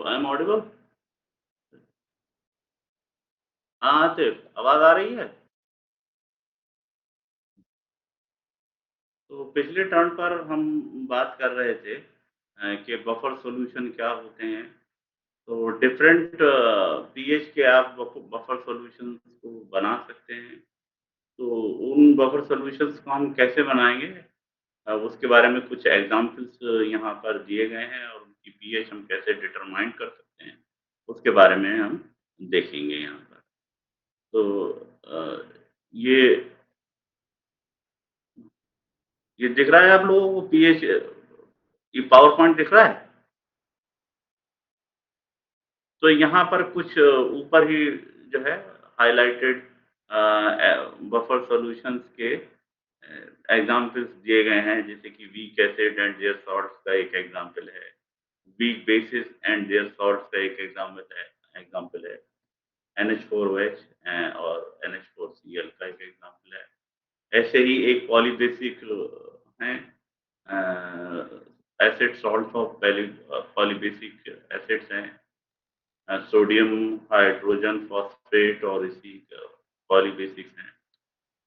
I am audible? हाँ, आतिफ़, आवाज़ आ रही है? तो पिछले टर्न पर हम बात कर रहे थे कि बफर सॉल्यूशन क्या होते हैं। तो डिफरेंट पीएच के आप बफर सॉल्यूशंस को बना सकते हैं। तो उन बफर सॉल्यूशंस को हम कैसे बनाएँगे? उसके बारे में कुछ एग्ज़ाम्पल्स यहाँ पर दिए गए हैं और उनकी पीएच हम कैसे डिटरमाइन कर सकते हैं, उसके बारे में हम देखेंगे यहाँ पर। तो ये ये दिख रहा है आप लोगों को पीएच ये पावर पॉइंट दिख रहा है? तो यहाँ पर कुछ ऊपर ही जो है हाइलाइटेड बफर सॉल्यूशंस के एग्ज़ाम्पल्स दिए गए हैं जैसे कि weak acid and their salts का एक एग्ज़ाम्पल है। Weak bases and their salts का एक एग्ज़ाम्पल है। NH4OH और NH4Cl का एक एग्ज़ाम्पल है। ऐसे ही एक पॉलीबेसिक हैं acid salt of polybasic acids हैं। सोडियम, हाइड्रोजन फ़ॉस्फ़ेट और इसी पॉलीबेसिक्स हैं।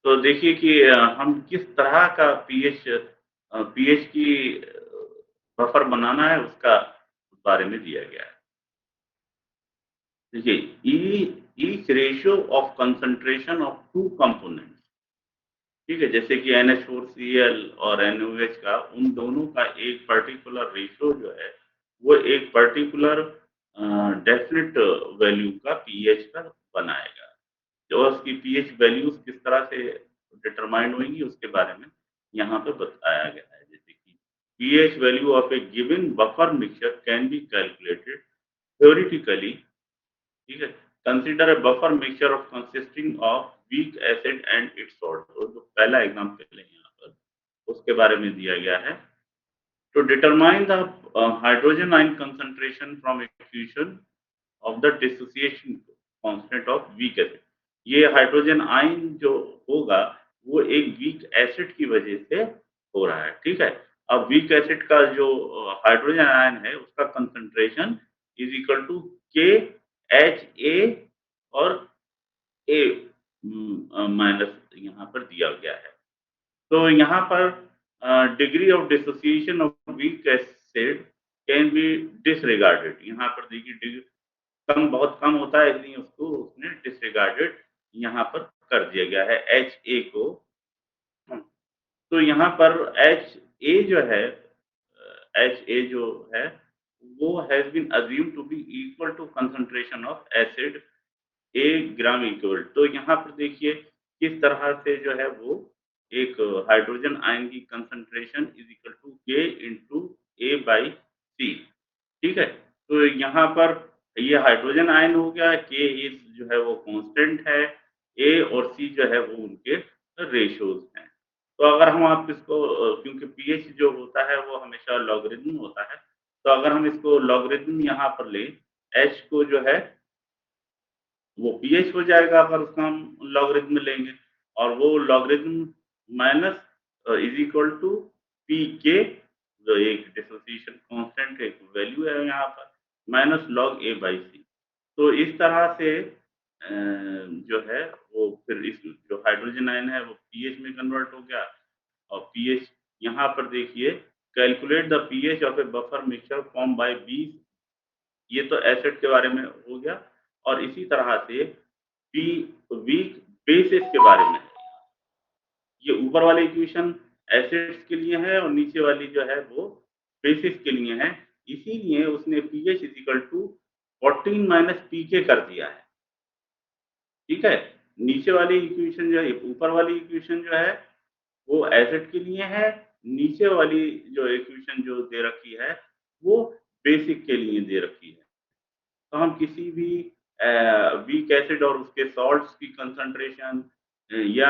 तो देखिए कि हम किस तरह का पीएच की बफर बनाना है उसका बारे में दिया गया है। देखिए each ratio of concentration of 2 components ठीक है? जैसे कि NH4Cl और NaOH का उन दोनों का एक पर्टिकुलर रेशियो जो है, वो एक पर्टिकुलर डेफ़िनिट वैल्यू का पीएच का बनाएगा। जो उसकी पीएच वैल्यूज़ किस तरह से डिटरमाइंड होंगी उसके बारे में यहाँ पे बताया गया है। जैसे कि pH value of A given buffer mixture can be calculated theoretically ठीक है? Consider a buffer mixture of consisting of weak acid and it's salt तो जो पहला एग्ज़ाम्पल है यहाँ पर, उसके बारे में दिया गया है। To determine the hydrogen ion concentration from equation of the dissociation constant of weak acid ये हाइड्रोजन आयन जो होगा, वो एक वीक एसिड की वजह से हो रहा है, ठीक है? अब वीक एसिड का जो हाइड्रोजन आयन है, उसका concentration is equal to KHA और A माइनस यहाँ पर दिया गया है। तो यहाँ पर degree of dissociation of weak acid can be disregarded यहाँ पर देखिए कम बहुत कम होता है इसलिए उसको उसने डिसरिगार्डेड यहाँ पर कर दिया गया है HA को हुँ, तो यहाँ पर HA जो है HA जो है वो has been assumed to be equal to concentration of acid a gram equal तो यहाँ पर देखिए किस तरह से जो है वो एक हाइड्रोजन आयन की concentration is equal to K into A by C ठीक है? तो यहाँ पर ये हाइड्रोजन आयन हो गया, K इस जो है वो कांस्टेंट है, A और C जो है वो उनके रेशियोज़ हैं। तो अगर हम आप इसको क्योंकि पीएच जो होता है वो हमेशा लॉगरिथम होता है, तो अगर हम इसको लॉगरिथम यहाँ पर लें, H को जो है वो पीएच हो जाएगा अगर उसका हम लॉगरिथम लेंगे और वो logarithm minus is equal to pK जो एक डिसोसिएशन कांस्टेंट एक वैल्यू है यहाँ पर minus log A by C. तो इस तरह से जो है वो फिर इस जो हाइड्रोजन आयन है वो पीएच में कन्वर्ट हो गया और पीएच यहाँ पर देखिए calculate the pH of A buffer mixture formed by 20 ये तो एसिड के बारे में हो गया और इसी तरह से वी वीक बेसिस के बारे में है। ये ऊपर वाले इक्वेशन एसिड्स के लिए है और नीचे वाली जो है वो बेसिस के लिए है। इसीलिए उसने pH is equal to 14 minus pK कर दिया है। ठीक है? नीचे वाली इक्वेशन जो है ऊपर वाली इक्वेशन जो है वो एसिड के लिए है, नीचे वाली जो इक्वेशन जो दे रखी है, वो बेसिक के लिए दे रखी है। तो हम किसी भी वीक एसिड और उसके सॉल्ट्स की कंसंट्रेशन या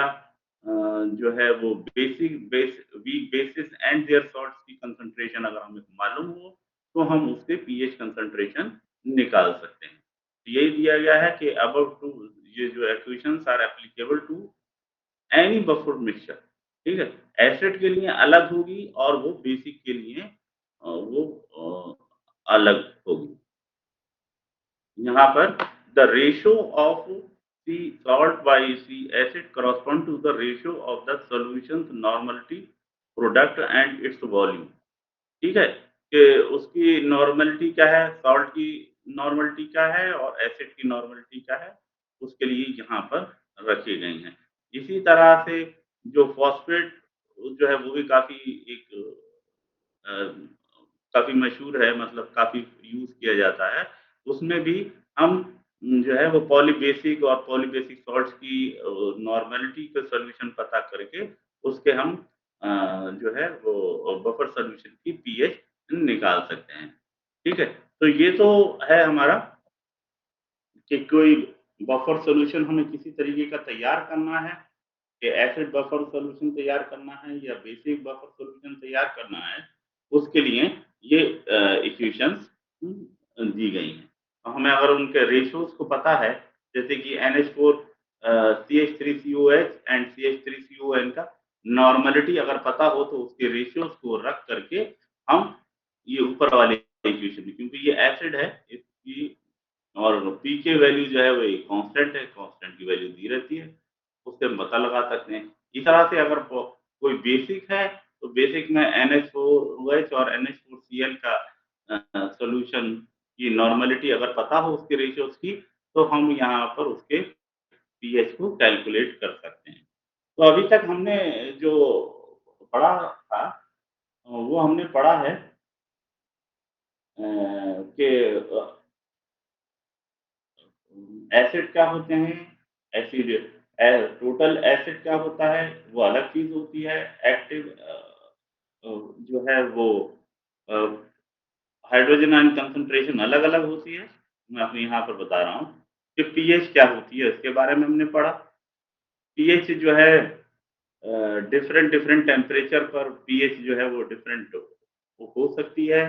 जो है वो weak bases and their salts की कंसंट्रेशन अगर हमें मालूम हो, तो हम उससे पीएच कंसंट्रेशन निकाल सकते हैं। यही दिया गया है कि अबव टू ये जो equations are applicable to any buffer mixture ठीक है? एसिड के लिए अलग होगी और वो बेसिक के लिए वो अलग होगी। यहाँ पर the ratio of C salt by C acid correspond to the ratio of the solutions normality product and its volume. ठीक है? कि उसकी नॉर्मैलिटी क्या है, सॉल्ट की नॉर्मैलिटी क्या है और एसिड की नॉर्मैलिटी क्या है, उसके लिए यहाँ पर रखी गई हैं। इसी तरह से जो फॉस्फेट जो है वो भी काफ़ी एक अ, काफ़ी मशहूर है मतलब काफ़ी यूज़ किया जाता है। उसमें भी हम जो है वो पॉलीबेसिक और पॉलीबेसिक सॉल्ट्स की नॉर्मैलिटी का सॉल्यूशन पता करके उसके हम जो है वो बफर सॉल्यूशन की पीएच निकाल सकते हैं। ठीक है? तो ये तो है हमारा कि कोई बफर सॉल्यूशन हमें किसी तरीके का तैयार करना है कि एसिड बफर सॉल्यूशन तैयार करना है या बेसिक बफर सॉल्यूशन तैयार करना है, उसके लिए ये इक्वेशंस दी गई हैं। तो हमें अगर उनके रेशियोज़ को पता है, जैसे कि NH4 CH3COH एंड CH3CON का नॉर्मैलिटी अगर पता हो तो उसके रेशियोज़ को रख करके हम ये ऊपर वाले इक्वेशन क्योंकि ये एसिड है, इसकी और पी की वैल्यू जो है वो एक कांस्टेंट है, कांस्टेंट की वैल्यू दी रहती है, उससे हम पता लगा सकते हैं। इस तरह से अगर कोई बेसिक है, तो बेसिक में NH4OH और NH4Cl का सॉल्यूशन की नॉर्मैलिटी अगर पता हो उसके रेशियोज़ की, तो हम यहाँ पर उसके पीएच को कैलकुलेट कर सकते हैं। तो अभी तक हमने जो पढ़ा था वो हमने पढ़ा है कि एसिड क्या होते हैं? एसिड टोटल एसिड क्या होता है? वो अलग चीज़ होती है। एक्टिव जो है वो अ, हाइड्रोजन आयन कंसंट्रेशन अलग-अलग होती है। मैं आपको यहाँ पर बता रहा हूँ कि पीएच क्या होती है, इसके बारे में हमने पढ़ा। पीएच जो है डिफरेंट डिफरेंट टेम्परेचर पर पीएच जो है वो डिफरेंट वो हो सकती है।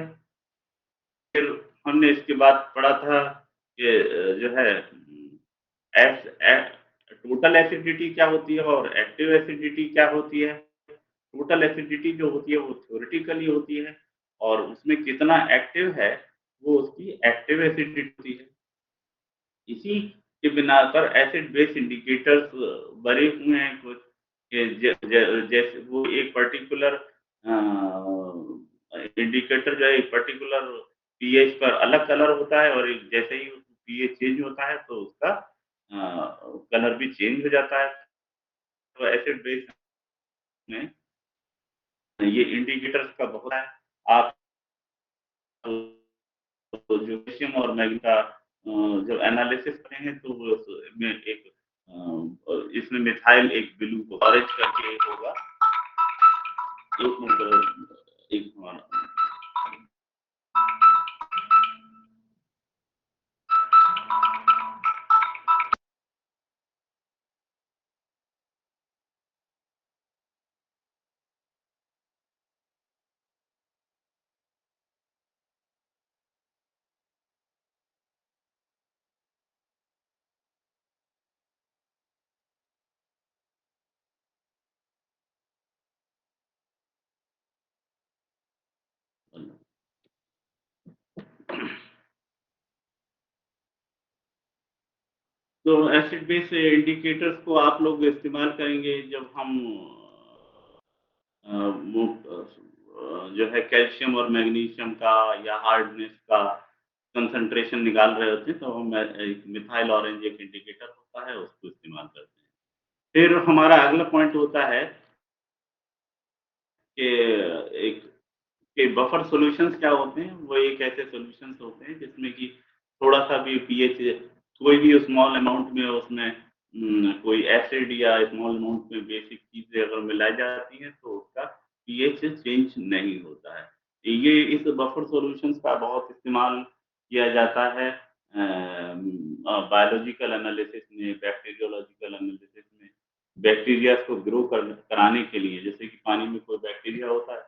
फिर हमने इसके बाद पढ़ा था कि जो है एस ए टोटल एसिडिटी क्या होती है और एक्टिव एसिडिटी क्या होती है? टोटल एसिडिटी जो होती है वो थ्योरेटिकली होती है और उसमें कितना एक्टिव है, वो उसकी एक्टिव एसिडिटी होती है। इसी के बिना पर एसिड बेस इंडिकेटर्स बने हुए हैं कुछ कि ज ज जैसे वो एक पर्टिकुलर इंडिकेटर जो है एक पर्टिकुलर पीएच पर अलग कलर होता है और एक जैसे ही पीएच चेंज होता है तो उसका कलर भी चेंज हो जाता है। तो एसिड बेस में ये इंडिकेटर्स का बहुत है। आप तो जो पोटेशियम और मैग्नी का जब एनालिसिस करते हैं तो वो उसमें एक इसमें मिथाइल एक ब्लू को ऑरेंज करके एक होगा। एक मिनट एक हमारा तो एसिड बेस इंडिकेटर्स को आप लोग इस्तेमाल करेंगे जब हम वो जो है कैल्शियम और मैग्नीशियम का या हार्डनेस का कंसंट्रेशन निकाल रहे होते हैं तो हम एक मिथाइल ऑरेंज एक इंडिकेटर होता है उसको इस्तेमाल करते हैं। फिर हमारा अगला पॉइंट होता है कि एक के बफर सॉल्यूशंस क्या होते हैं? वो एक ऐसे सॉल्यूशंस होते हैं जिसमें कि थोड़ा-सा भी पीएच कोई भी स्मॉल अमाउंट में उसमें कोई एसिड या स्मॉल अमाउंट में बेसिक चीज़ें अगर मिलाई जाती हैं तो उसका पीएच चेंज नहीं होता है। ये इस बफर सॉल्यूशंस का बहुत इस्तेमाल किया जाता है बायोलॉजिकल एनालिसिस में, बैक्टीरियोलॉजिकल एनालिसिस में, बैक्टीरियाज़ को ग्रो कराने के लिए जैसे कि पानी में कोई बैक्टीरिया होता है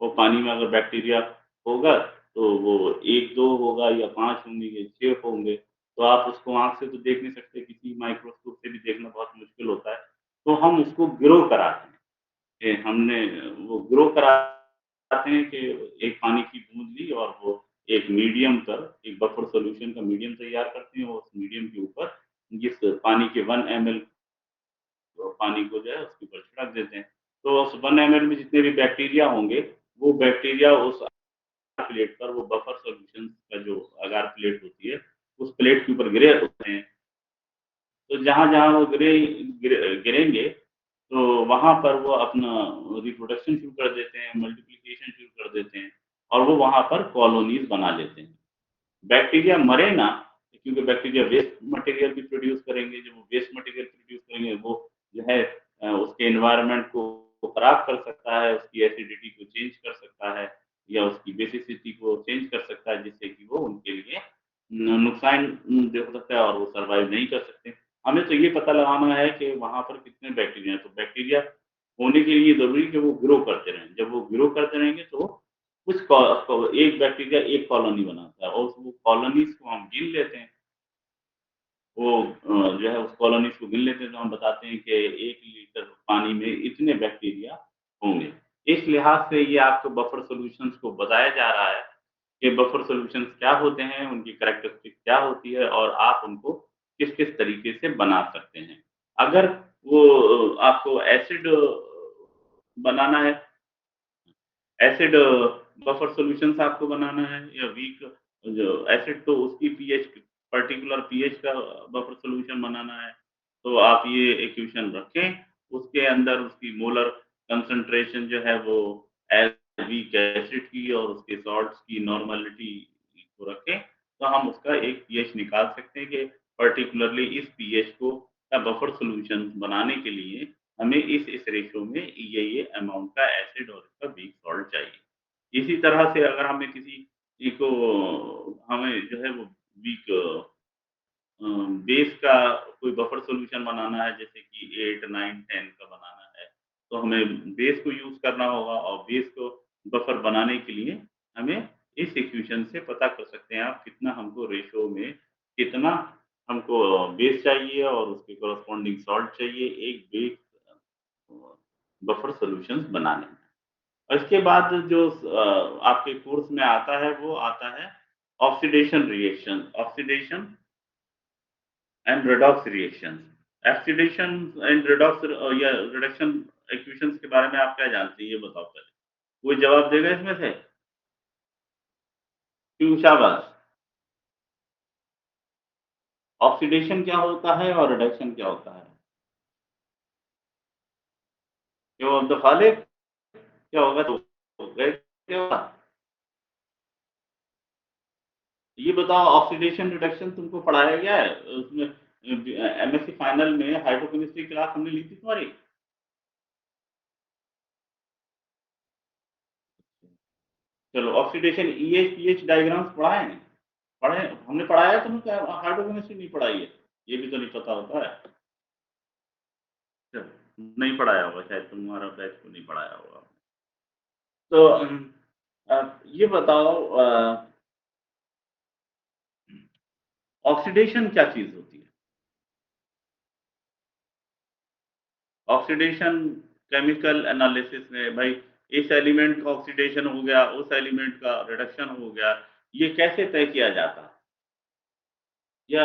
वो पानी में अगर बैक्टीरिया होगा, तो वो 1-2 होगा या 5 होंगे या 6 होंगे, तो आप उसको आँख से तो देख नहीं सकते, किसी माइक्रोस्कोप से भी देखना बहुत मुश्किल होता है। तो हम उसको ग्रो कराते हैं, हमने वो ग्रो कराते हैं कि एक पानी की बूँद ली और वो एक मीडियम पर एक बफर सॉल्यूशन का मीडियम तैयार करते हैं और उस मीडियम के ऊपर जिस पानी के 1 एमएल पानी को जो है उसके ऊपर छिड़क देते हैं। तो उस 1 एमएल में जितने भी बैक्टीरिया होंगे, वो बैक्टीरिया उस प्लेट पर वो बफर सॉल्यूशन का जो अगार प्लेट होती है, उस प्लेट के ऊपर गिरे होते हैं। तो जहाँ-जहाँ वो गिरेंगे, तो वहाँ पर वो अपना रिप्रोडक्शन शुरू कर देते हैं, मल्टीप्लिकेशन शुरू कर देते हैं और वो वहाँ पर कॉलोनीज़ बना लेते हैं। बैक्टीरिया मरे ना, क्योंकि बैक्टीरिया वेस्ट मटेरियल भी प्रोड्यूस करेंगे, जब वो वेस्ट मटेरियल प्रोड्यूस करेंगे, वो जो है उसके एनवायरनमेंट को खराब कर सकता है, उसकी एसिडिटी को चेंज कर सकता है या उसकी बेसिसिटी को चेंज कर सकता है, जिससे कि वो उनके लिए नुकसान जो हो सकता है और वो सर्वाइव नहीं कर सकते। हमें तो ये पता लगाना है कि वहाँ पर कितने बैक्टीरिया हैं, तो बैक्टीरिया होने के लिए ज़रूरी है कि वो ग्रो करते रहें। जब वो ग्रो करते रहेंगे तो कुछ एक बैक्टीरिया एक कॉलोनी बनाता है और वो कॉलोनीज़ को हम गिन लेते हैं। वो जो है उस कॉलोनीज़ को गिन लेते हैं तो हम बताते हैं कि 1 लीटर पानी में इतने बैक्टीरिया होंगे। इस लिहाज से ये आपको बफर सॉल्यूशंस को बताया जा रहा है कि बफर सॉल्यूशंस क्या होते हैं, उनकी कैरेक्टरिस्टिक क्या होती है और आप उनको किस-किस तरीके से बना सकते हैं। अगर वो आपको एसिड बनाना है एसिड बफर सॉल्यूशंस आपको बनाना है या वीक जो एसिड तो उसकी पीएच पर्टिकुलर पीएच का बफर सॉल्यूशन बनाना है, तो आप ये इक्वेशन रखें, उसके अंदर उसकी मोलर कंसंट्रेशन जो है वो एज़ वीक एसिड की और उसके सॉल्ट्स की नॉर्मैलिटी को रखें, तो हम उसका एक पीएच निकाल सकते हैं कि पर्टिकुलरली इस पीएच को का बफर सॉल्यूशन बनाने के लिए हमें इस रेशियो में ये अमाउंट का एसिड और इसका वीक सॉल्ट चाहिए। इसी तरह से अगर हमें किसी चीज़ को हमें जो है वो वीक बेस का कोई बफर सॉल्यूशन बनाना है जैसे कि 8, 9, 10 का बनाना है, तो हमें बेस को यूज़ करना होगा और बेस को बफर बनाने के लिए हमें इस इक्वेशन से पता कर सकते हैं आप कितना हमको रेशियो में कितना हमको बेस चाहिए और उसके कॉरेस्पॉन्डिंग सॉल्ट चाहिए एक बेस बफर सॉल्यूशंस बनाने में। और इसके बाद जो आपके कोर्स में आता है वो आता है oxidation and redox reactions. Oxidation and redox या रिडक्शन इक्वेशंस के बारे में आप क्या जानते हैं ये बताओ पहले? कोई जवाब देगा इसमें से? क्यों शाबाश! ऑक्सीडेशन क्या होता है और रिडक्शन क्या होता है? क्यों अब्दुल खालिक क्या होगा तो गए क्या होगा? ये बताओ ऑक्सीडेशन रिडक्शन तुमको पढ़ाया गया है? उसमें एमएससी फाइनल में हाइड्रोकेमिस्ट्री क्लास हमने ली थी तुम्हारी? चलो ऑक्सीडेशन ईएच पीएच डायग्राम्स पढ़ाए हैं? पढ़े हमने पढ़ाया है तुम्हें क्या हाइड्रोकेमिस्ट्री नहीं पढ़ाई है? ये भी तो नहीं पता होता है। चलो, नहीं पढ़ाया होगा शायद तुम्हारा बैच को नहीं पढ़ाया होगा। तो ये बताओ ऑक्सीडेशन क्या चीज़ होती है? ऑक्सीडेशन केमिकल एनालिसिस में भाई इस एलिमेंट का ऑक्सीडेशन हो गया, उस एलिमेंट का रिडक्शन हो गया, ये कैसे तय किया जाता है? या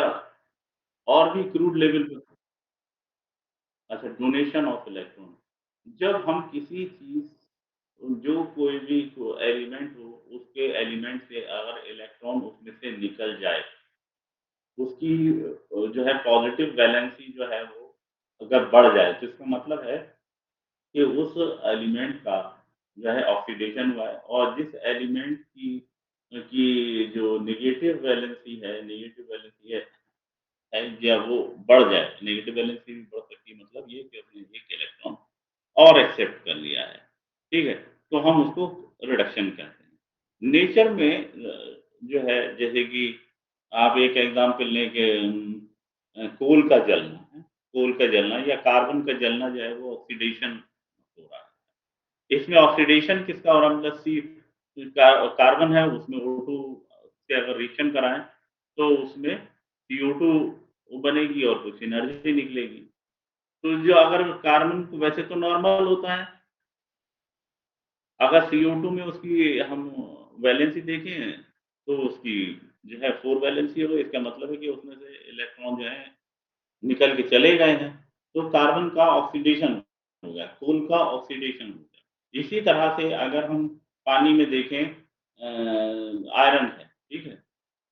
और भी क्रूड लेवल पे अच्छा डोनेशन ऑफ इलेक्ट्रॉन। जब हम किसी चीज़ जो कोई भी को एलिमेंट हो, उसके एलिमेंट से अगर इलेक्ट्रॉन उसमें से निकल जाए, उसकी जो है पॉज़िटिव वैलेंसी जो है वो अगर बढ़ जाए, तो इसका मतलब है कि उस एलिमेंट का जो है ऑक्सीडेशन हुआ है और जिस एलिमेंट की जो नेगेटिव वैलेंसी है या वो बढ़ जाए, नेगेटिव वैलेंसी भी बढ़ सकती है मतलब ये कि उसने एक इलेक्ट्रॉन और एक्सेप्ट कर लिया है, ठीक है? तो हम उसको रिडक्शन कहते हैं। नेचर में जो है जैसे कि आप एक एग्ज़ाम्पल लें कि कोल का जलना है, कोल का जलना या कार्बन का जलना जो है वो ऑक्सीडेशन हो रहा है। इसमें ऑक्सीडेशन किसका हो रहा है मतलब कार्बन है उसमें O2 से अगर रिएक्शन कराएँ तो उसमें CO2 बनेगी और कुछ एनर्जी निकलेगी। तो जो अगर कार्बन वैसे तो नॉर्मल होता है, अगर CO2 में उसकी हम वैलेंसी देखें तो उसकी जो है 4 वैलेंसी हो गई, इसका मतलब है कि उसमें से इलेक्ट्रॉन जो है निकल के चले गए हैं, तो कार्बन का ऑक्सीडेशन हो गया, कोल का ऑक्सीडेशन हो गया। इसी तरह से अगर हम पानी में देखें आयरन है, ठीक है?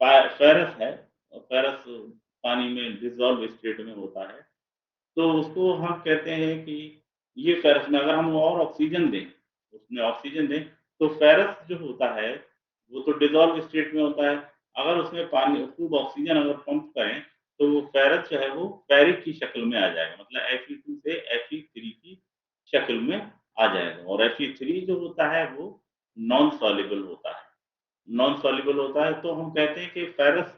फेरस है, और फेरस पानी में डिसॉल्व स्टेट में होता है, तो उसको हम कहते हैं कि ये फेरस में अगर हम और ऑक्सीजन दें, उसमें ऑक्सीजन दें, तो फेरस जो होता है, वो तो डिसॉल्व स्टेट में होता है। अगर उसमें पानी खूब ऑक्सीजन अगर पंप करें, तो वो फेरस जो है वो फेरिक की शक्ल में आ जाएगा, मतलब Fe2 से Fe3 की शक्ल में आ जाएगा, और Fe3 जो होता है वो नॉन सॉल्युबल होता है। नॉन सॉल्युबल होता है, तो हम कहते हैं कि फेरस,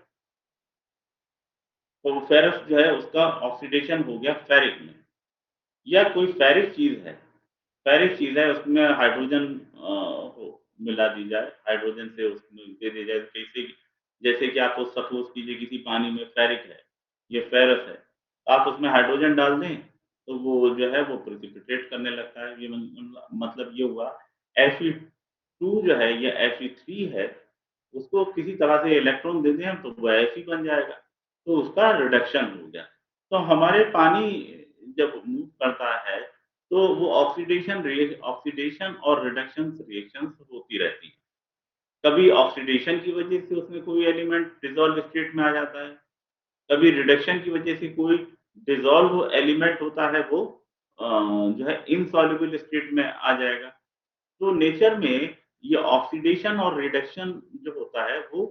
तो फेरस जो है उसका ऑक्सीडेशन हो गया फेरिक में, या कोई फेरिक चीज़ है, फेरिक चीज़ है, उसमें हाइड्रोजन हो मिला दी जाए, हाइड्रोजन से उसमें दे दी जाए, कैसे जैसे कि आपको सपोज़ कीजिए किसी पानी में फेरिक है, ये फेरस है, आप उसमें हाइड्रोजन डाल दें, तो वो जो है वो प्रेसिपिटेट करने लगता है। ये मतलब ये हुआ Fe2 जो है या Fe3 है, उसको किसी तरह से इलेक्ट्रॉन दे दें हम, तो वो Fe बन जाएगा, तो उसका रिडक्शन हो गया। तो हमारे पानी जब मूव करता है, तो वो ऑक्सीडेशन और रिडक्शन रिएक्शंस होती रहती हैं। कभी ऑक्सीडेशन की वजह से उसमें कोई एलिमेंट डिसॉल्व स्टेट में आ जाता है, कभी रिडक्शन की वजह से कोई डिसॉल्व एलिमेंट होता है वो अ, जो है इनसॉल्युबल स्टेट में आ जाएगा। तो नेचर में ये ऑक्सीडेशन और रिडक्शन जो होता है वो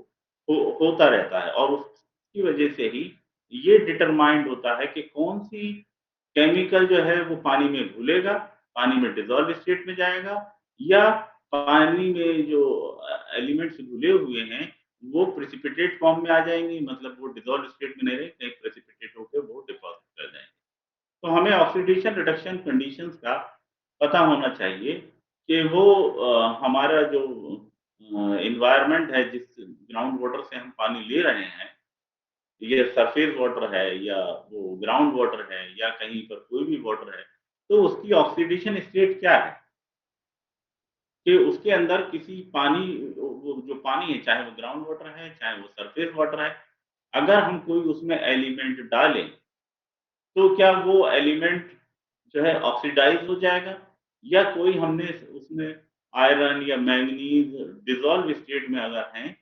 होता रहता है, और उसकी वजह से ही ये डिटरमाइंड होता है कि कौन-सी केमिकल जो है वो पानी में घुलेगा, पानी में डिसॉल्व स्टेट में जाएगा, या पानी में जो एलिमेंट्स घुले हुए हैं, वो प्रेसिपिटेट फॉर्म में आ जाएँगे, मतलब वो डिसॉल्व स्टेट में नहीं रहे, कहीं प्रेसिपिटेट होके वो डिपॉज़िट कर जाएँगे। तो हमें ऑक्सीडेशन रिडक्शन कंडीशंस का पता होना चाहिए कि वो हमारा जो एनवायरनमेंट है, जिस ग्राउंड वाटर से हम पानी ले रहे हैं, ये सरफेस वाटर है या वो ग्राउंड वाटर है या कहीं पर कोई भी वाटर है, तो उसकी ऑक्सीडेशन स्टेट क्या है? कि उसके अंदर किसी पानी वो जो पानी है, चाहे वो ग्राउंड वाटर है, चाहे वो सरफेस वाटर है, अगर हम कोई उसमें एलिमेंट डालें, तो क्या वो एलिमेंट जो है ऑक्सीडाइज़ हो जाएगा, या कोई हमने उसमें आयरन या मैंगनीज़ डिसॉल्व स्टेट में अगर हैं,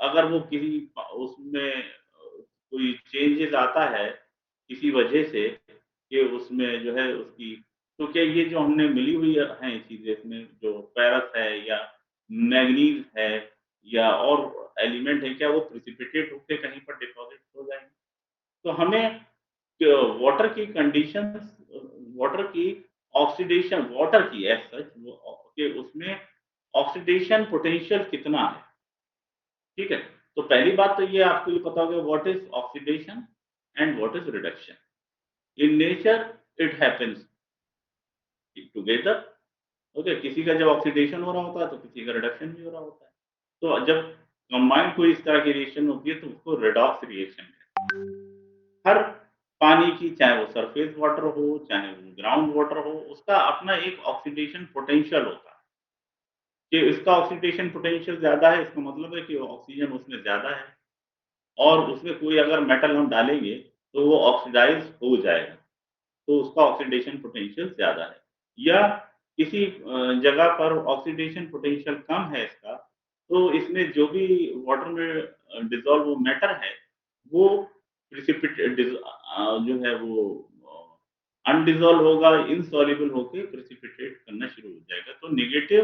अगर वो किसी उसमें कोई चेंजेज़ आता है, किसी वजह से कि उसमें जो है उसकी, तो क्या ये जो हमने मिली हुई हैं चीज़ें, इसमें जो फेरस है या मैंगनीज़ है या और एलिमेंट है, क्या वो प्रेसिपिटेट होके कहीं पर डिपॉज़िट हो जाएँगे? तो हमें वाटर की कंडीशंस, वाटर की ऑक्सीडेशन, वाटर की एज़ सच वो कि उसमें ऑक्सीडेशन पोटेंशियल कितना है, ठीक है? तो पहली बात तो ये आपको ये पता होगा what is oxidation and what is reduction. In nature it happens together, okay? किसी का जब ऑक्सीडेशन हो रहा होता है, तो किसी का रिडक्शन भी हो रहा होता है। तो जब कंबाइन कोई इस तरह की रिएक्शन होती है, तो उसको रेडॉक्स रिएक्शन कहते हैं। हर पानी की, चाहे वो सरफेस वाटर हो, चाहे वो ग्राउंड वाटर हो, उसका अपना एक ऑक्सीडेशन पोटेंशियल होता है, कि इसका ऑक्सीडेशन पोटेंशियल ज़्यादा है, इसका मतलब है कि ऑक्सीजन उसमें ज़्यादा है, और उसमें कोई अगर मेटल हम डालेंगे, तो वो ऑक्सीडाइज़ हो जाएगा, तो उसका ऑक्सीडेशन पोटेंशियल ज़्यादा है। या किसी जगह पर ऑक्सीडेशन पोटेंशियल कम है इसका, तो इसमें जो भी वाटर में डिसॉल्व वो मैटर है, वो जो है वो अनडिसॉल्व होगा, इनसॉल्युबल होके प्रेसिपिटेट करना शुरू हो जाएगा। तो नेगेटिव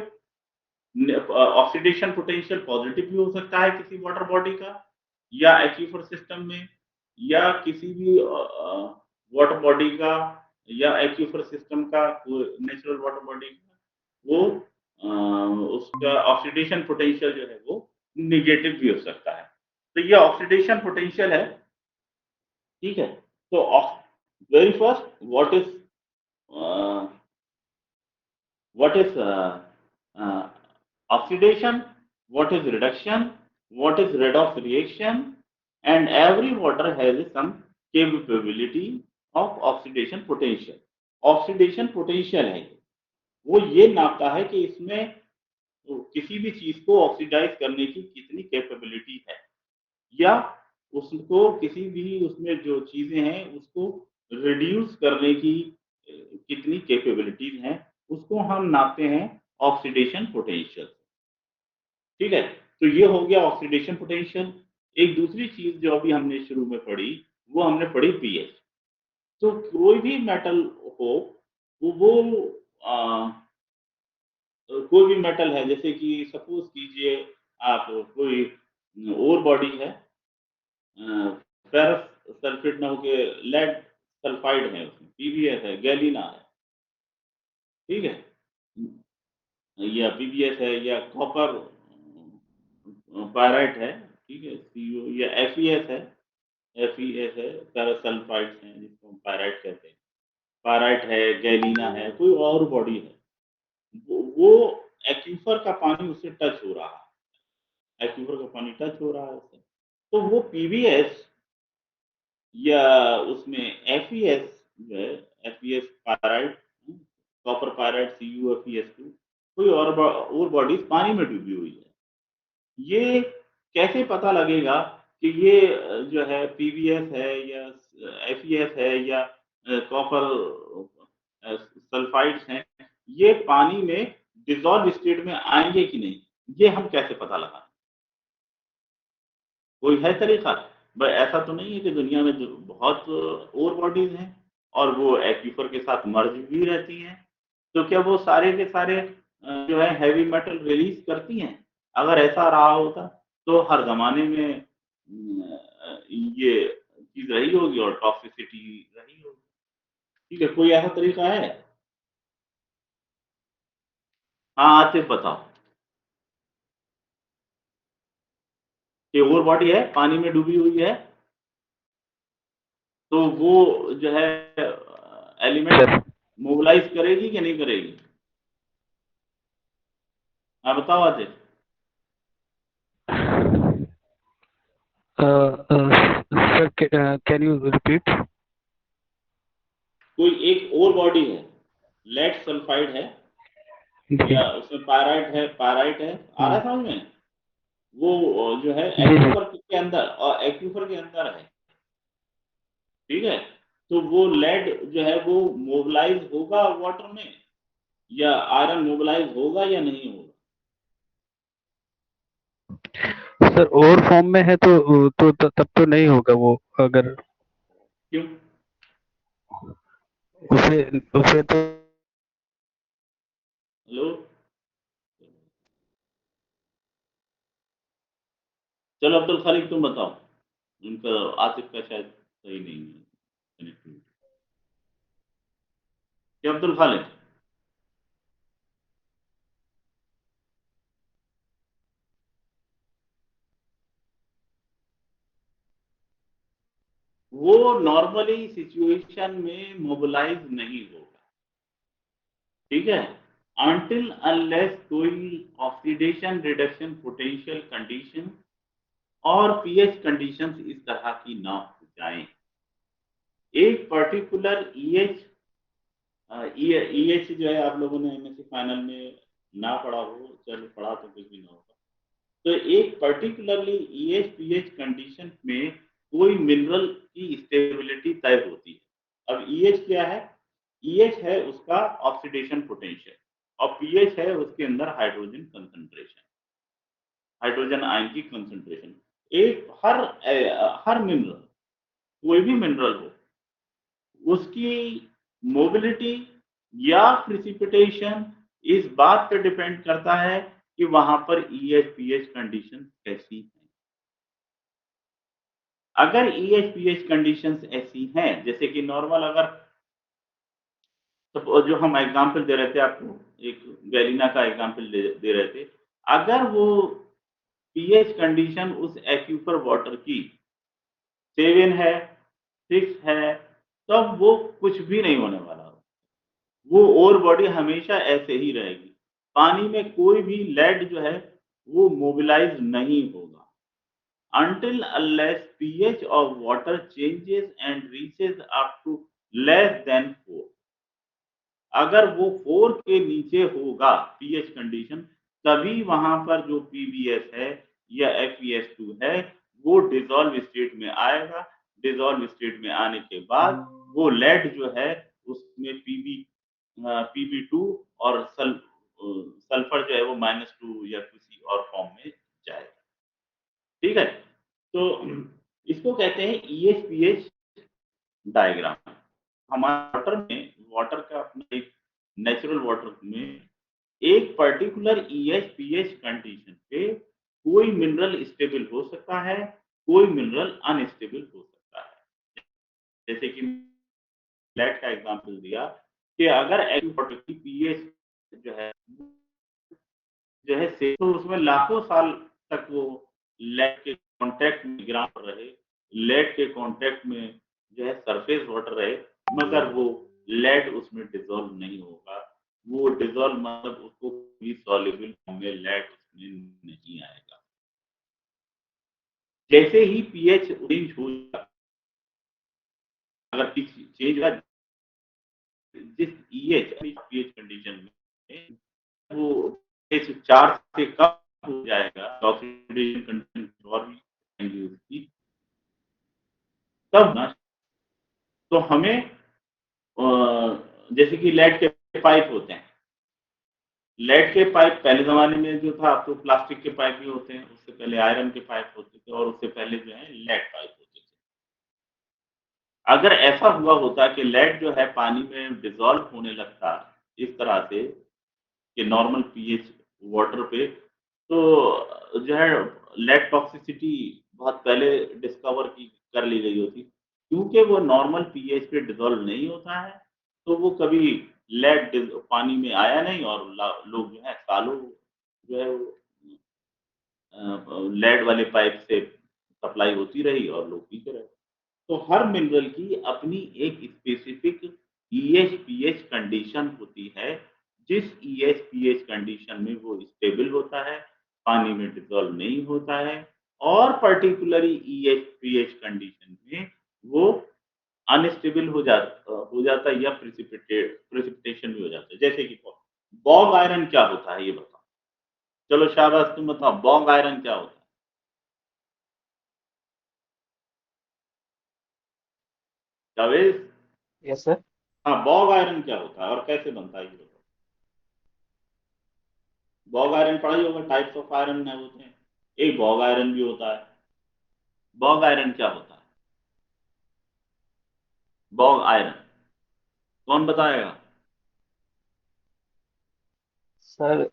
ऑक्सीडेशन पोटेंशियल पॉजिटिव भी हो सकता है किसी वाटर बॉडी का, या एक्वीफर सिस्टम में, या किसी भी वाटर बॉडी का, या एक्वीफर सिस्टम का, वो नेचुरल वाटर बॉडी का, वो उसका ऑक्सीडेशन पोटेंशियल जो है वो नेगेटिव भी हो सकता है। तो ये ऑक्सीडेशन पोटेंशियल है, ठीक है? तो very first uh, what is uh, oxidation, what is reduction, what is redox reaction, and every water has some capability of oxidation potential. Oxidation potential है, वो ये नापता है कि इसमें तो किसी भी चीज़ को ऑक्सीडाइज़ करने की कितनी कैपेबिलिटी है या उसको किसी भी उसमें जो चीज़ें हैं उसको रिड्यूस करने की कितनी कैपेबिलिटीज़ हैं, उसको हम नापते हैं ऑक्सीडेशन पोटेंशियल। ठीक है? तो ये हो गया ऑक्सीडेशन पोटेंशियल। एक दूसरी चीज़ जो अभी हमने शुरू में पढ़ी, वो हमने पढ़ी पीएच। तो कोई भी मेटल हो, वो अ कोई भी मेटल है जैसे कि सपोज़ कीजिए आप कोई ओर बॉडी है फेरस सल्फेट ना होके लेड सल्फाइड है उसमें, पीवीएस है, गैलीना है, ठीक है? या पीवीएस है या कॉपर पायराइट है, ठीक है? सीयू या एफईएस है, फेरस सल्फाइड्स हैं जिसको हम पायराइट कहते हैं। पायराइट है, गैलीना है, कोई और बॉडी है। वो एक्वीफर का पानी उससे टच हो रहा है, एक्वीफर का पानी टच हो रहा है उससे। तो वो पीवीएस या उसमें एफईएस जो है, FES pyrite copper pyrite CuFeS2 कोई और बॉडीज़ पानी में डूबी हुई है। ये कैसे पता लगेगा कि ये जो है पीवीएस है या एफईएस है या कॉपर सल्फाइड्स हैं, ये पानी में डिसॉल्व्ड स्टेट में आएँगे कि नहीं? ये हम कैसे पता लगाएँ? कोई है तरीका? ऐसा तो नहीं है कि दुनिया में जो बहुत और बॉडीज़ हैं और वो एक्वीफर के साथ मर्ज भी रहती हैं। तो क्या वो सारे के सारे जो है हेवी मेटल रिलीज़ करती हैं? अगर ऐसा रहा होता तो हर ज़माने में ये चीज़ रही होगी और टॉक्सिसिटी रही होगी। ठीक है, कोई ऐसा तरीका है? हाँ, आतिफ़ बताओ। कि और बॉडी है, पानी में डूबी हुई है, तो वो जो है एलिमेंट मोबिलाइज़ करेगी कि नहीं करेगी? हाँ, बताओ Atif. Sir, can you repeat? कोई एक और बॉडी है, लेड सल्फाइड है जी या उसमें पायराइट है, आ रहा हम्म, है समझ में? वो जो है जी जी एक्वीफर के अंदर है, ठीक है? तो वो लेड जो है वो मोबिलाइज़ होगा वाटर में या आयरन मोबिलाइज़ होगा या नहीं होगा? सर और फॉर्म में है तो तब तो नहीं होगा वो अगर क्यों? उसे उसे तो हेलो? चलो अब्दुल खालिक तुम बताओ। उनका आतिफ़ का शायद सही नहीं है कनेक्टिविटी। क्या अब्दुल खालिक? वो नॉर्मली सिचुएशन में मोबिलाइज़ नहीं होगा, ठीक है? अनटिल अनलेस कोई ऑक्सीडेशन रिडक्शन पोटेंशियल कंडीशन और पीएच कंडीशंस इस तरह की ना हो जाएँ। एक पर्टिकुलर ईएच ईएच जो है आप लोगों ने एमएससी फाइनल में ना पढ़ा हो, चलो पढ़ा तो कुछ भी ना होगा। तो एक पर्टिकुलरली ईएच पीएच कंडीशन में कोई मिनरल की स्टेबिलिटी तय होती है। अब ईएच क्या है? ईएच है उसका ऑक्सीडेशन पोटेंशियल और पीएच है उसके अंदर हाइड्रोजन कंसंट्रेशन, हाइड्रोजन आयन की कंसंट्रेशन। एक हर मिनरल, कोई भी मिनरल हो, उसकी मोबिलिटी या प्रिसिपिटेशन इस बात पे डिपेंड करता है कि वहां पर ईएच पीएच कंडीशन कैसी है। अगर ईएच पीएच कंडीशंस ऐसी हैं जैसे कि नॉर्मल अगर जो हम एग्जांपल दे रहे थे आपको एक गैलीना का एग्जांपल दे रहे थे, अगर वो पीएच कंडीशन उस एक्यूफर वाटर की 7 है, 6 है, तब वो कुछ भी नहीं होने वाला। वो ओर बॉडी हमेशा ऐसे ही रहेगी। पानी में कोई भी लेड जो है वो मोबिलाइज़ नहीं होगा। Until unless pH of water changes and reaches up to less than 4, अगर वो 4 के नीचे होगा पीएच कंडीशन, तभी वहाँ पर जो पीबीएस है या FeS2 है, वो डिसॉल्व स्टेट में आएगा। डिसॉल्व स्टेट में आने के बाद वो लेड जो है उसमें पीबी2 और सल्फर जो है वो -2 या किसी और फॉर्म में जाएगा। ठीक है? तो इसको कहते हैं EH-पीएच डायग्राम। हमारे वाटर का अपना एक नेचुरल वाटर में एक पर्टिकुलर EH-पीएच कंडीशन पे कोई मिनरल स्टेबल हो सकता है, कोई मिनरल अनस्टेबल हो सकता है। जैसे कि लेड का एग्जांपल दिया कि अगर वाटर की पीएच जो है से तो उसमें लाखों साल तक वो लेड के कांटेक्ट में ग्राउंड रहे, लेड के कांटेक्ट में जो है सरफेस वाटर रहे, मगर वो लेड उसमें डिसॉल्व नहीं होगा। वो डिसॉल्व मतलब उसको भी सॉल्युबल फॉर्म में लेड उसमें नहीं आएगा। जैसे ही पीएच चेंज हो अगर चेंज हुआ जिस पीएच कंडीशन में वो पीएच 4 से कम हो जाएगा, ऑक्सीडेशन कंडीशन और भी आएंगी उसकी, तब ना तो हमें जैसे कि लेड के पाइप होते हैं। लेड के पाइप पहले ज़माने में जो था अब तो प्लास्टिक के पाइप भी होते हैं, उससे पहले आयरन के पाइप होते थे और उससे पहले जो है लेड पाइप होते थे। अगर ऐसा हुआ होता कि लेड जो है पानी में डिसॉल्व होने लगता इस तरह से कि नॉर्मल पीएच वाटर पे, तो जो है लेड टॉक्सिसिटी बहुत पहले डिस्कवर की कर ली गई होती। क्योंकि वो नॉर्मल पीएच पे डिसॉल्व नहीं होता है, तो वो कभी लेड पानी में आया नहीं और लोग जो है सालों जो है वो लेड वाले पाइप से सप्लाई होती रही और लोग पीते रहे। तो हर मिनरल की अपनी एक स्पेसिफिक EH-पीएच कंडीशन होती है, जिस EH-पीएच कंडीशन में वो स्टेबल होता है, पानी में डिसॉल्व नहीं होता है और पर्टिकुलरली EH-पीएच कंडीशन में वो अनस्टेबल हो जाता है या प्रेसिपिटेशन भी हो जाता है। जैसे कि बॉग आयरन क्या होता है ये बताओ? चलो शाबाश तुम बताओ बॉग आयरन क्या होता है? जावेद? Yes sir. हाँ, बॉग आयरन क्या होता है और कैसे बनता है ये बताओ? बॉग आयरन पढ़ा ही होगा, टाइप्स ऑफ आयरन है होते हैं। एक बॉग आयरन भी होता है। बॉग आयरन क्या होता है? बॉग आयरन कौन बताएगा? सर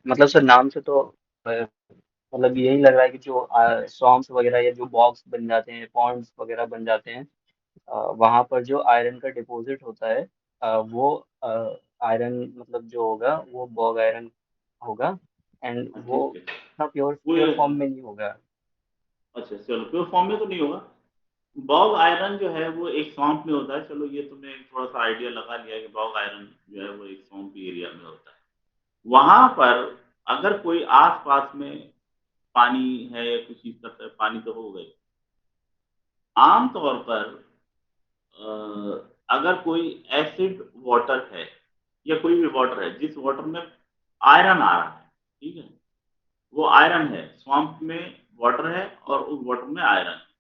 मतलब सर नाम से तो मतलब यही लग रहा है कि जो स्वamps वगैरह या जो बॉक्स बन जाते हैं, पॉन्ड्स वगैरह बन जाते हैं, वहां पर जो आयरन का डिपॉजिट होता है, वो आयरन मतलब जो होगा वो बॉग आयरन होगा। एंड हाँ वो ठीक है। इतना प्योर वो प्योर फॉर्म में नहीं होगा। अच्छा चलो प्योर फॉर्म में तो नहीं होगा। बॉग आयरन जो है वो एक स्वamp में होता है। चलो ये तुमने थोड़ा सा आइडिया लगा लिया कि बॉग आयरन जो है वो एक स्वamp एरिया में होता है। वहां पर अगर कोई आस-पास में पानी है या कुछ इस तरह से पानी तो हो गई। आम तौर पर अगर कोई एसिड वाटर है या कोई भी वाटर है जिस वाटर में आयरन आ रहा है, ठीक है, वो आयरन है, स्वamp में वाटर है और उस वाटर में आयरन है।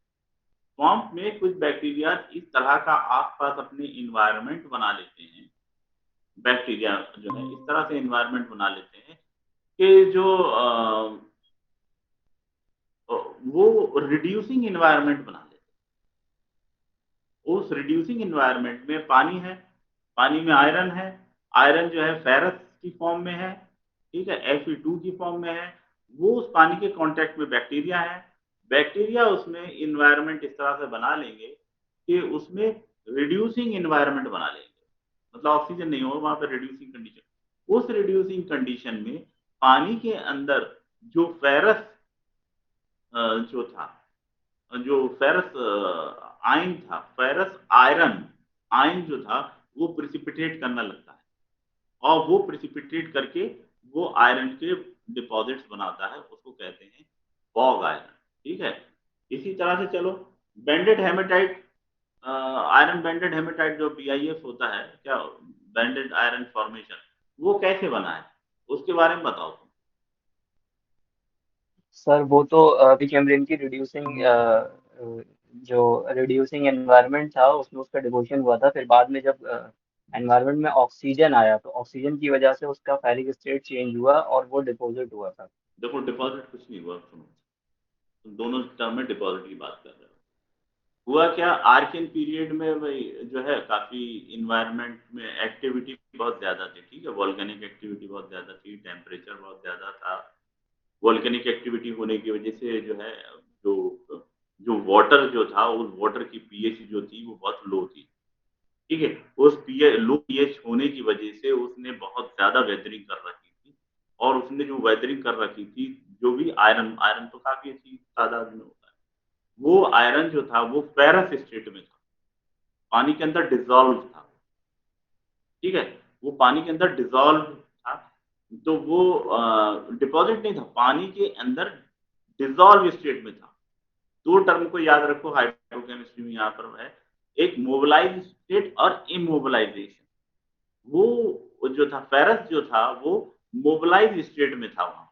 स्वamp में कुछ बैक्टीरिया इस तरह का आसपास अपने इन्वायरमेंट बना लेते हैं, बैक्टीरिया जो है इस तरह से इन्वायरमेंट बना लेते हैं कि जो वो रिड्यूसिंग इन्वायरमेंट बना लेते हैं। उस रिड्यूसिंग इन्वायरमेंट में पानी है, पानी में आयरन है, आयरन जो है फेरस की फॉर्म में है, ठीक है, Fe2 की फॉर्म में है। वो उस पानी के कांटेक्ट में बैक्टीरिया है, बैक्टीरिया उसमें इन्वायरमेंट इस तरह से बना लेंगे कि उसमें रिड्यूसिंग इन्वायरमेंट बना लेंगे, मतलब ऑक्सीजन नहीं होगा वहां पर रिड्यूसिंग कंडीशन। उस रिड्यूसिंग कंडीशन में पानी के अंदर जो फेरस जो था, जो फेरस आयन था, फेरस आयरन आयन जो था वो प्रिसिपिटेट करना लगता है और वो प्रिसिपिटेट करके वो आयरन के डिपॉजिट्स बनाता है, उसको कहते हैं बॉग आयरन। ठीक है, इसी तरह से चलो बैंडेड हेमेटाइट, आयरन बैंडेड हेमेटाइट जो BIF होता है क्या, बैंडेड आयरन फॉर्मेशन, वो कैसे बना है? उसके बारे में बताओ तुम। सर वो तो बिकेमरिन की जो रिड्यूसिंग एनवायरनमेंट था उसमें उसका डिपोजिशन हुआ था। फिर बाद में जब एनवायरनमेंट में ऑक्सीजन आया तो ऑक्सीजन की वजह से उसका फेरिक स्टेट चेंज हुआ और वो डिपॉजिट हुआ था। देखो डिपॉजिट कुछ नहीं हुआ, सुनो, तुम दोनों टर्म में डिपॉजिट की बात कर रहे हो। हुआ क्या, आर्कियन पीरियड में भाई जो है काफी इन्वायरमेंट में एक्टिविटी बहुत ज्यादा थी, ठीक है, वॉल्केनिक एक्टिविटी बहुत ज्यादा थी, टेम्परेचर बहुत ज्यादा था। वॉल्केनिक एक्टिविटी होने की वजह से जो है जो जो वाटर जो था, उस वाटर की पीएच जो थी वो बहुत लो थी, ठीक है। उस पीएच लो पीएच होने की वजह से उसने बहुत ज्यादा वेदरिंग कर रखी थी, और उसने जो वेदरिंग कर रखी थी, जो भी आयरन आयरन तो काफी अच्छी तादाद में होता है, वो आयरन जो था वो फेरस स्टेट में था, पानी के अंदर डिजोल्व था, ठीक है। वो पानी के अंदर डिजोल्व था, तो वो डिपॉजिट नहीं था, पानी के अंदर डिजोल्व स्टेट में था। दो टर्म को याद रखो हाइड्रोकेमिस्ट्री में यहाँ पर है, एक मोबिलाइज स्टेट और इमोबिलाइजेशन। वो जो था फेरस जो था वो मोबिलाइज स्टेट में था वहां,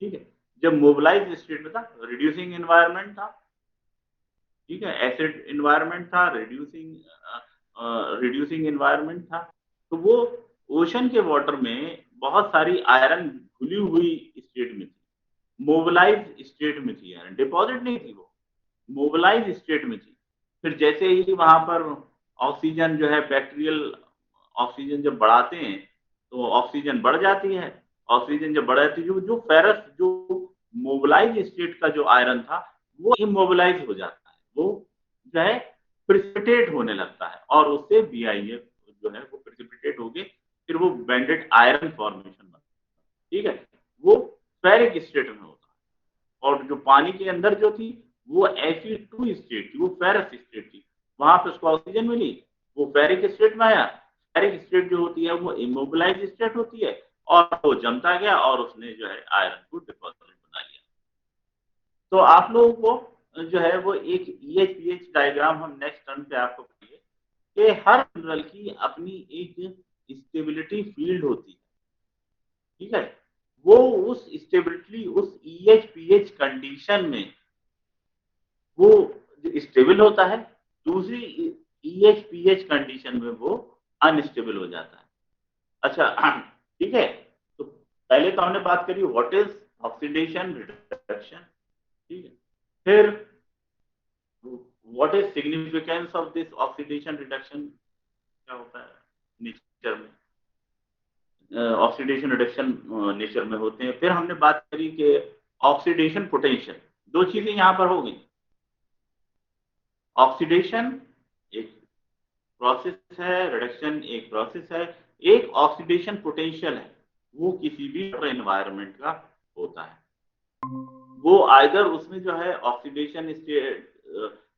ठीक है। जब मोबिलाइज स्टेट में था, रिड्यूसिंग एनवायरनमेंट था, ठीक है, एसिड एनवायरनमेंट था, रिड्यूसिंग एनवायरनमेंट था। तो वो ओशन के वाटर में बहुत सारी आयरन घुली हुई स्टेट में थी, मोबिलाइज स्टेट में थी, आयरन डिपॉजिट नहीं थी, वो मोबिलाइज स्टेट में थी। फिर जैसे ही वहां पर ऑक्सीजन जो है बैक्टीरियल ऑक्सीजन जब बढ़ाते हैं तो ऑक्सीजन बढ़ जाती है, ऑक्सीजन जब बढ़ जाती है, जो जो फेरस जो मोबिलाइज स्टेट का जो आयरन था वो इमोबिलाइज हो जाता है, वो जो है प्रिसिपिटेट होने लगता है, और उससे BiF जो है वो प्रिसिपिटेट होके फिर वो बैंडेड आयरन फॉर्मेशन बनता है, ठीक है। वो फेरिक स्टेट में होता है। और जो पानी के अंदर जो थी वो Fe2 स्टेट थी, वो फेरस स्टेट थी, वहां पे उसको ऑक्सीजन मिली, वो फेरिक स्टेट में आया। फेरिक स्टेट जो होती है वो इमोबिलाइज स्टेट होती है, और वो जमता गया और उसने जो है आयरन को डिपॉजिट बना लिया। तो आप लोगों को जो है वो एक EH-PH डायग्राम हम नेक्स्ट टर्न पे आपको करेंगे कि हर मिनरल की अपनी एक स्टेबिलिटी फील्ड होती है, ठीक है। वो उस स्टेबिलिटी उस EH-PH कंडीशन में वो स्टेबल होता है, दूसरी EH-PH कंडीशन में वो अनस्टेबल हो जाता है। अच्छा, ठीक है। तो पहले तो हमने बात करी व्हाट इज ऑक्सीडेशन रिडक्शन, ठीक है। फिर what is significance of this oxidation reduction, क्या होता है नेचर में, ऑक्सीडेशन रिडक्शन नेचर में होते हैं। फिर हमने बात करी कि ऑक्सीडेशन पोटेंशियल, दो चीजें यहां पर हो गई, ऑक्सीडेशन एक प्रोसेस है, रिडक्शन एक प्रोसेस है, एक ऑक्सीडेशन पोटेंशियल है, वो किसी भी एनवायरनमेंट का होता है। वो आइदर उसमें जो है ऑक्सीडेशन स्टेट,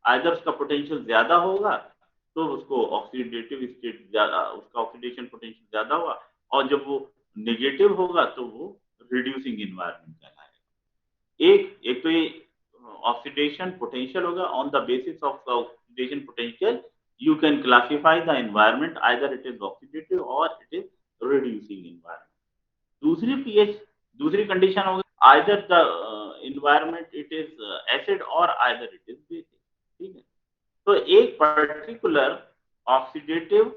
आइदर उसका पोटेंशियल ज्यादा होगा तो उसको ऑक्सीडेटिव स्टेट ज्यादा, उसका ऑक्सीडेशन पोटेंशियल ज्यादा हुआ, और जब वो नेगेटिव होगा तो वो रिड्यूसिंग एनवायरनमेंट कहलाएगा। एक तो ये ऑक्सीडेशन पोटेंशियल होगा, on the basis of oxidation potential you can classify the environment either it is oxidative or it is reducing environment. दूसरी pH, दूसरी कंडीशन होगी either the environment it is acid or either it is basic, ठीक है। तो एक particular oxidative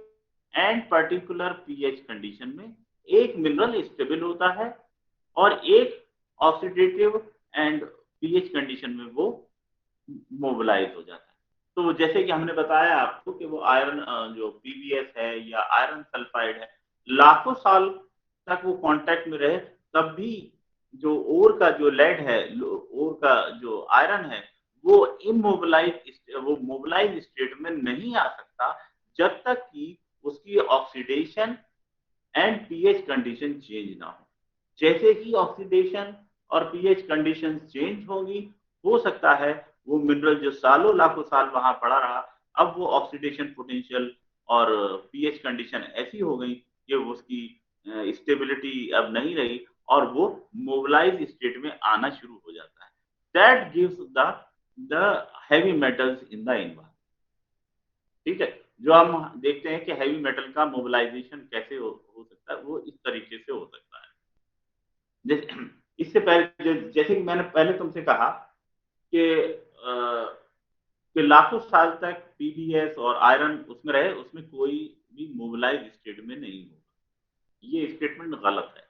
and particular pH condition में एक mineral stable होता है, और एक ऑक्सीडेटिव एंड pH कंडीशन में वो मोबिलाइज हो जाता है। तो जैसे कि हमने बताया आपको कि वो आयरन जो PbS है या आयरन सल्फाइड है, लाखों साल तक वो कांटेक्ट में रहे तब भी जो ओर का जो लेड है, ओर का जो आयरन है, वो मोबिलाइज स्टेट में नहीं आ सकता जब तक कि उसकी oxidation and pH condition change ना हो। जैसे ही ऑक्सीडेशन और पीएच कंडीशन चेंज होगी, हो सकता है वो मिनरल जो सालों लाखों साल वहां पड़ा रहा, अब वो ऑक्सीडेशन पोटेंशियल और पीएच कंडीशन ऐसी हो गई कि उसकी स्टेबिलिटी अब नहीं रही, और वो मोबिलाइज स्टेट में आना शुरू हो जाता है। That gives the heavy metals in the environment, ठीक है। जो हम देखते हैं कि हैवी मेटल का मोबिलाइजेशन कैसे हो सकता है, वो इस तरीके से हो सकता है। जैसे इससे पहले जैसे कि मैंने पहले तुमसे कहा कि कि लाखों साल तक पीबीएस और आयरन उसमें रहे, उसमें कोई भी मोबिलाइज स्टेट में नहीं होगा, ये स्टेटमेंट गलत है।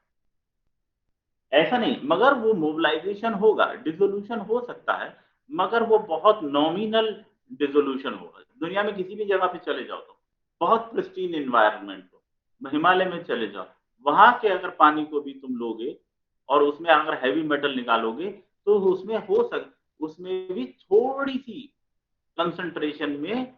ऐसा नहीं, मगर वो मोबिलाइजेशन होगा, डिसोल्यूशन हो सकता है, मगर वो बहुत नॉमिनल डिसोल्यूशन होगा। दुनिया में किसी भी जगह पे चले जाओ तो बहुत प्रिस्टीन एनवायरनमेंट हो, हिमालय में चले जाओ, वहां के अगर पानी को भी तुम लोगे और उसमें अगर हैवी मेटल निकालोगे तो उसमें भी थोड़ी सी कंसंट्रेशन में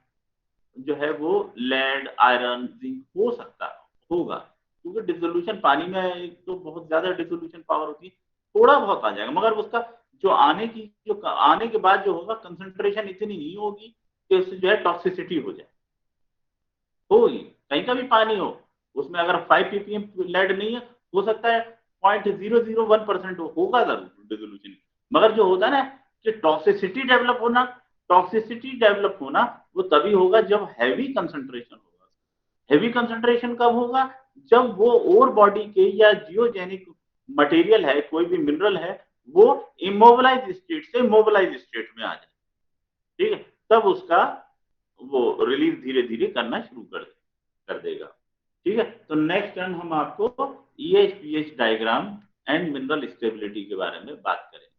जो है वो लेड, आयरन, जिंक हो सकता होगा, क्योंकि डिसोल्यूशन पानी में एक तो बहुत ज्यादा डिसोल्यूशन पावर होती है, थोड़ा बहुत आ जाएगा, मगर उसका जो आने के बाद जो होगा कंसंट्रेशन इतनी नहीं होगी कि उससे जो है टॉक्सिसिटी हो जाए। होगी, कहीं का भी पानी हो, उसमें अगर 5 ppm लेड नहीं है, हो सकता है 0.001% होगा जरूर डिसोल्यूशन, मगर जो होता है ना कि टॉक्सिसिटी डेवलप होना वो तभी होगा जब हैवी कंसंट्रेशन होगा। हैवी कंसंट्रेशन कब होगा? जब वो ओर बॉडी के या जियोजेनिक मटेरियल है, कोई भी मिनरल है, वो इमोबिलाइज स्टेट से मोबिलाइज स्टेट में आ जाए, ठीक है, तब उसका वो रिलीज धीरे धीरे करना शुरू कर देगा। ठीक है, तो नेक्स्ट टर्न हम आपको EH-pH diagram and mineral stability के बारे में बात करेंगे।